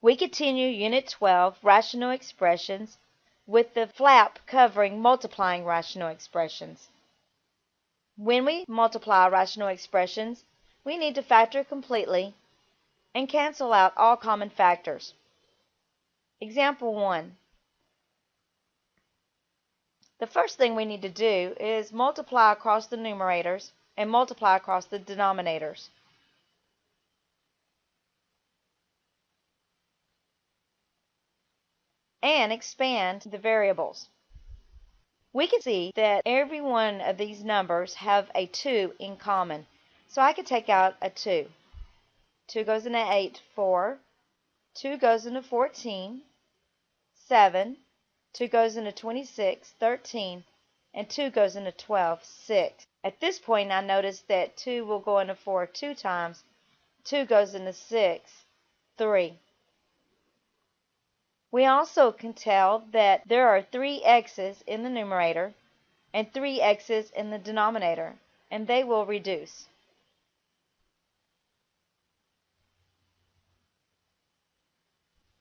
We continue Unit 12, Rational Expressions, with the flap covering multiplying rational expressions. When we multiply rational expressions, we need to factor completely and cancel out all common factors. Example 1. The first thing we need to do is multiply across the numerators and multiply across the denominators. And expand the variables. We can see that every one of these numbers have a 2 in common. So I could take out a 2. 2 goes into 8, 4. 2 goes into 14, 7. 2 goes into 26, 13. And 2 goes into 12, 6. At this point, I notice that 2 will go into 4 2 times. 2 goes into 6, 3. We also can tell that there are 3 x's in the numerator and 3 x's in the denominator, and they will reduce.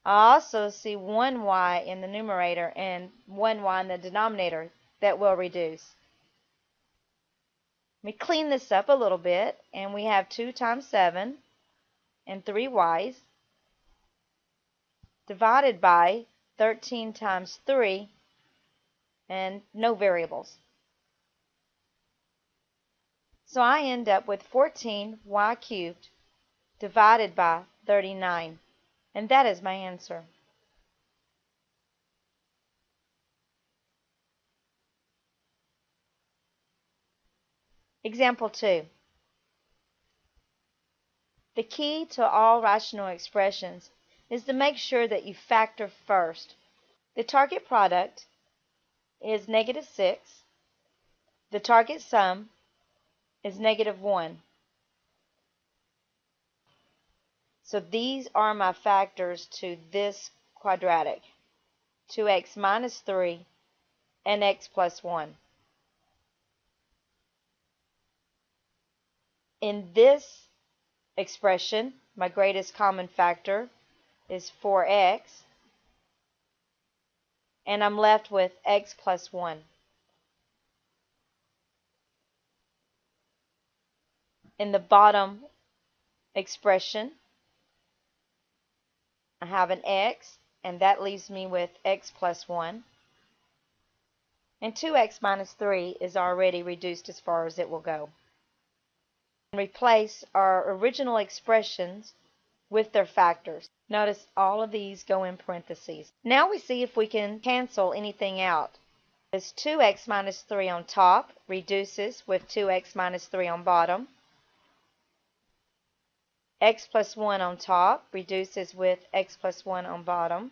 I also see 1 y in the numerator and 1 y in the denominator that will reduce. We clean this up a little bit, and we have 2 times 7 and 3 y's divided by 13 times 3 and no variables. So I end up with 14y cubed divided by 39, and that is my answer. Example 2. The key to all rational expressions is to make sure that you factor first. The target product is -6. The target sum is -1. So these are my factors to this quadratic: 2x minus 3 and x plus 1. In this expression, my greatest common factor is 4x, and I'm left with x plus 1. In the bottom expression, I have an x, and that leaves me with x plus 1. And 2x minus 3 is already reduced as far as it will go. Replace our original expressions with their factors. Notice all of these go in parentheses. Now we see if we can cancel anything out. This 2x minus 3 on top reduces with 2x minus 3 on bottom. X plus 1 on top reduces with x plus 1 on bottom.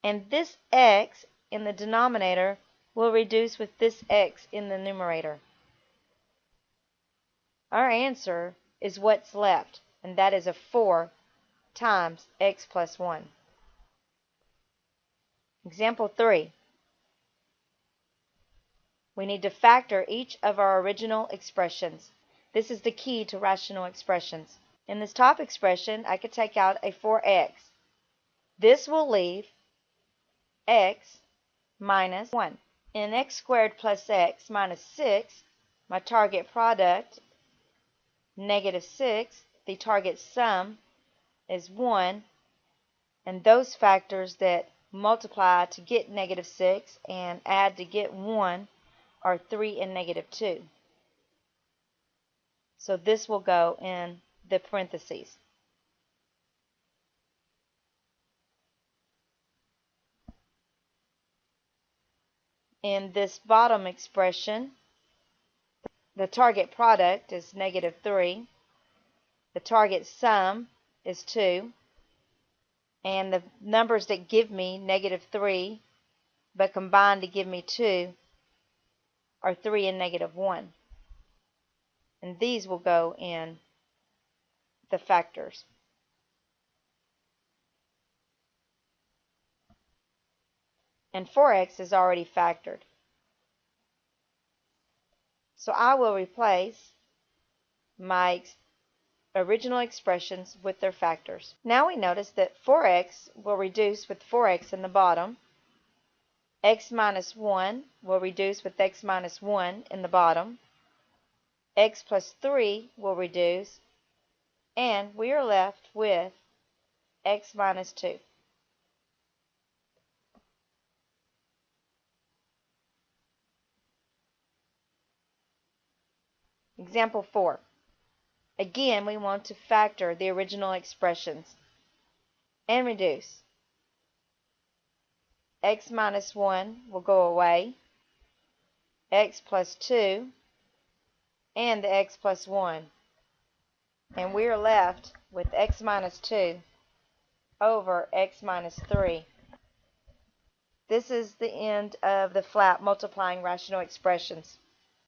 And this x in the denominator will reduce with this x in the numerator. Our answer is what's left, and that is a 4 times x plus 1. Example 3. We need to factor each of our original expressions. This is the key to rational expressions. In this top expression, I could take out a 4x. This will leave x minus 1. In x squared plus x minus 6, my target product, -6, the target sum is 1, and those factors that multiply to get -6 and add to get 1 are 3 and -2. So this will go in the parentheses. In this bottom expression, the target product is -3, the target sum is 2, and the numbers that give me -3 but combine to give me 2 are 3 and -1. And these will go in the factors. And 4x is already factored. So I will replace my original expressions with their factors. Now we notice that 4x will reduce with 4x in the bottom. X minus 1 will reduce with x minus 1 in the bottom. X plus 3 will reduce, and we are left with x minus 2. Example 4. Again, we want to factor the original expressions and reduce. X minus 1 will go away, x plus 2, and the x plus 1. And we are left with x minus 2 over x minus 3. This is the end of the flat multiplying rational expressions.